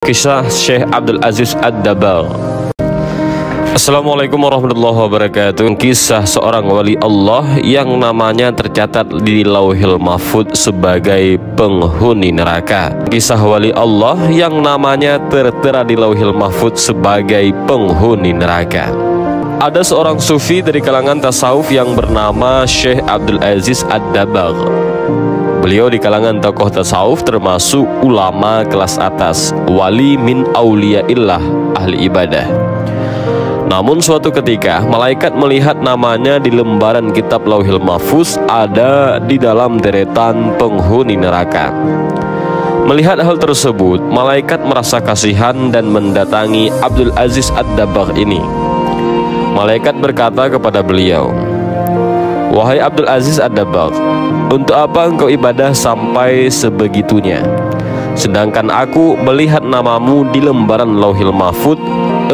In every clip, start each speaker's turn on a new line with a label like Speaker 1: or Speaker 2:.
Speaker 1: Kisah Syekh Abdul Aziz Ad-Dabbagh. Assalamualaikum warahmatullahi wabarakatuh. Kisah seorang wali Allah yang namanya tercatat di Lauhil Mahfudz sebagai penghuni neraka. Kisah wali Allah yang namanya tertera di Lauhil Mahfudz sebagai penghuni neraka. Ada seorang sufi dari kalangan tasawuf yang bernama Syekh Abdul Aziz Ad-Dabbagh. Beliau di kalangan tokoh tasawuf termasuk ulama kelas atas, wali min auliyaillah, ahli ibadah. Namun suatu ketika malaikat melihat namanya di lembaran kitab Lauhil Mahfudz ada di dalam deretan penghuni neraka. Melihat hal tersebut, malaikat merasa kasihan dan mendatangi Abdul Aziz Ad-Dabbagh ini. Malaikat berkata kepada beliau, "Wahai Abdul Aziz Ad-Dabbagh, untuk apa engkau ibadah sampai sebegitunya? Sedangkan aku melihat namamu di lembaran Lauhil Mahfudz,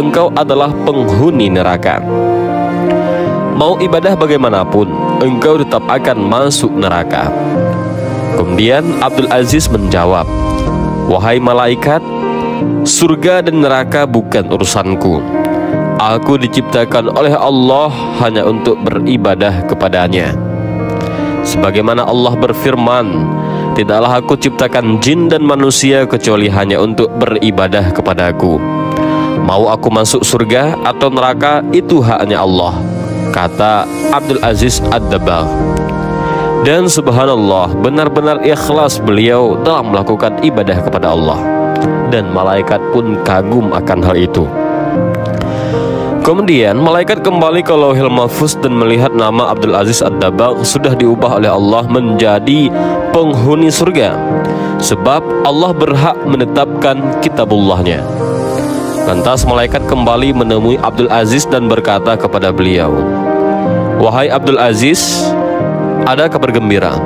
Speaker 1: engkau adalah penghuni neraka. Mau ibadah bagaimanapun, engkau tetap akan masuk neraka." Kemudian Abdul Aziz menjawab, "Wahai malaikat, surga dan neraka bukan urusanku. Aku diciptakan oleh Allah hanya untuk beribadah kepadanya. Sebagaimana Allah berfirman, tidaklah aku ciptakan jin dan manusia kecuali hanya untuk beribadah kepadaku. Mau aku masuk surga atau neraka, itu haknya Allah," kata Abdul Aziz Ad-Dabbagh. Dan subhanallah, benar-benar ikhlas beliau dalam melakukan ibadah kepada Allah. Dan malaikat pun kagum akan hal itu. Kemudian malaikat kembali ke Lauhil Mahfudz dan melihat nama Abdul Aziz Ad-Dabbagh sudah diubah oleh Allah menjadi penghuni surga, sebab Allah berhak menetapkan kitabullahnya. Lantas malaikat kembali menemui Abdul Aziz dan berkata kepada beliau, "Wahai Abdul Aziz, ada kabar gembira.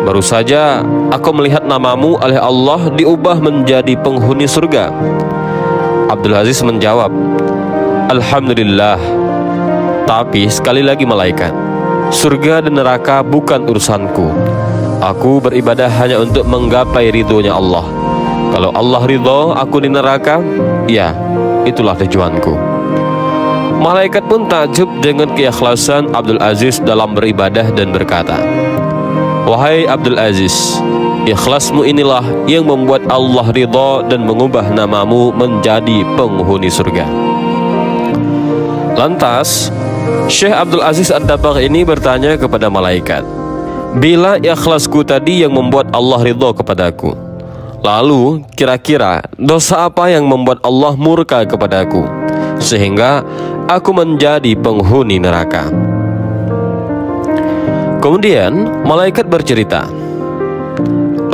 Speaker 1: Baru saja aku melihat namamu oleh Allah diubah menjadi penghuni surga." Abdul Aziz menjawab, "Alhamdulillah. Tapi sekali lagi malaikat, surga dan neraka bukan urusanku. Aku beribadah hanya untuk menggapai ridhonya Allah. Kalau Allah ridho aku di neraka, ya itulah tujuanku." Malaikat pun takjub dengan keikhlasan Abdul Aziz dalam beribadah dan berkata, "Wahai Abdul Aziz, ikhlasmu inilah yang membuat Allah ridho dan mengubah namamu menjadi penghuni surga." Lantas Syekh Abdul Aziz Ad-Dabbagh ini bertanya kepada malaikat, "Bila ikhlasku tadi yang membuat Allah ridho kepadaku, lalu kira-kira dosa apa yang membuat Allah murka kepadaku sehingga aku menjadi penghuni neraka?" Kemudian malaikat bercerita,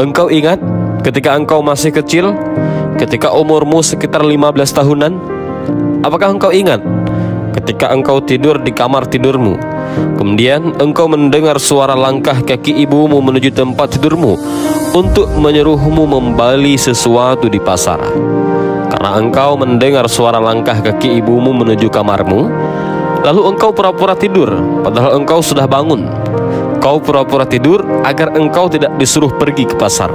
Speaker 1: "Engkau ingat ketika engkau masih kecil, ketika umurmu sekitar 15 tahunan? Apakah engkau ingat ketika engkau tidur di kamar tidurmu, kemudian engkau mendengar suara langkah kaki ibumu menuju tempat tidurmu untuk menyuruhmu membeli sesuatu di pasar? Karena engkau mendengar suara langkah kaki ibumu menuju kamarmu, lalu engkau pura-pura tidur padahal engkau sudah bangun. Kau pura-pura tidur agar engkau tidak disuruh pergi ke pasar.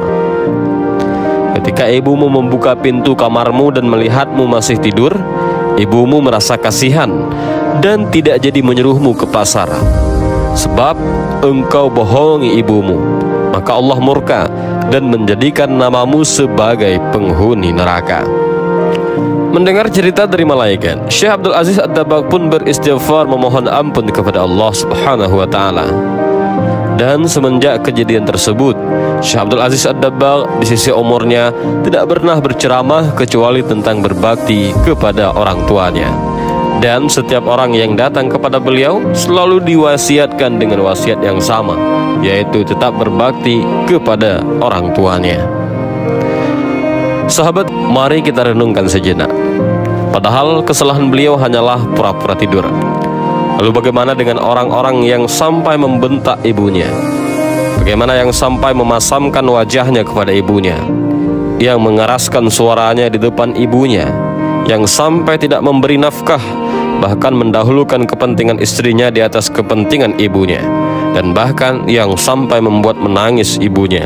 Speaker 1: Ketika ibumu membuka pintu kamarmu dan melihatmu masih tidur, ibumu merasa kasihan dan tidak jadi menyuruhmu ke pasar. Sebab engkau bohongi ibumu, maka Allah murka dan menjadikan namamu sebagai penghuni neraka." Mendengar cerita dari malaikat, Syekh Abdul Aziz Ad-Dabbagh pun beristighfar memohon ampun kepada Allah Subhanahu wa ta'ala. Dan semenjak kejadian tersebut, Syekh Abdul Aziz Ad-Dabbagh di sisi umurnya tidak pernah berceramah kecuali tentang berbakti kepada orang tuanya. Dan setiap orang yang datang kepada beliau selalu diwasiatkan dengan wasiat yang sama, yaitu tetap berbakti kepada orang tuanya. Sahabat, mari kita renungkan sejenak. Padahal kesalahan beliau hanyalah pura-pura tidur. Lalu bagaimana dengan orang-orang yang sampai membentak ibunya? Bagaimana yang sampai memasamkan wajahnya kepada ibunya? Yang mengeraskan suaranya di depan ibunya? Yang sampai tidak memberi nafkah, bahkan mendahulukan kepentingan istrinya di atas kepentingan ibunya? Dan bahkan yang sampai membuat menangis ibunya?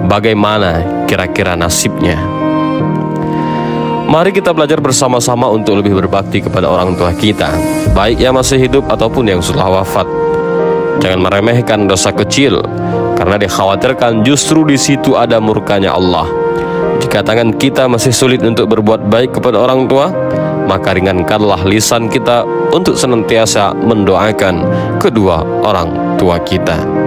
Speaker 1: Bagaimana kira-kira nasibnya? Mari kita belajar bersama-sama untuk lebih berbakti kepada orang tua kita, baik yang masih hidup ataupun yang sudah wafat. Jangan meremehkan dosa kecil, karena dikhawatirkan justru di situ ada murkanya Allah. Jika tangan kita masih sulit untuk berbuat baik kepada orang tua, maka ringankanlah lisan kita untuk senantiasa mendoakan kedua orang tua kita.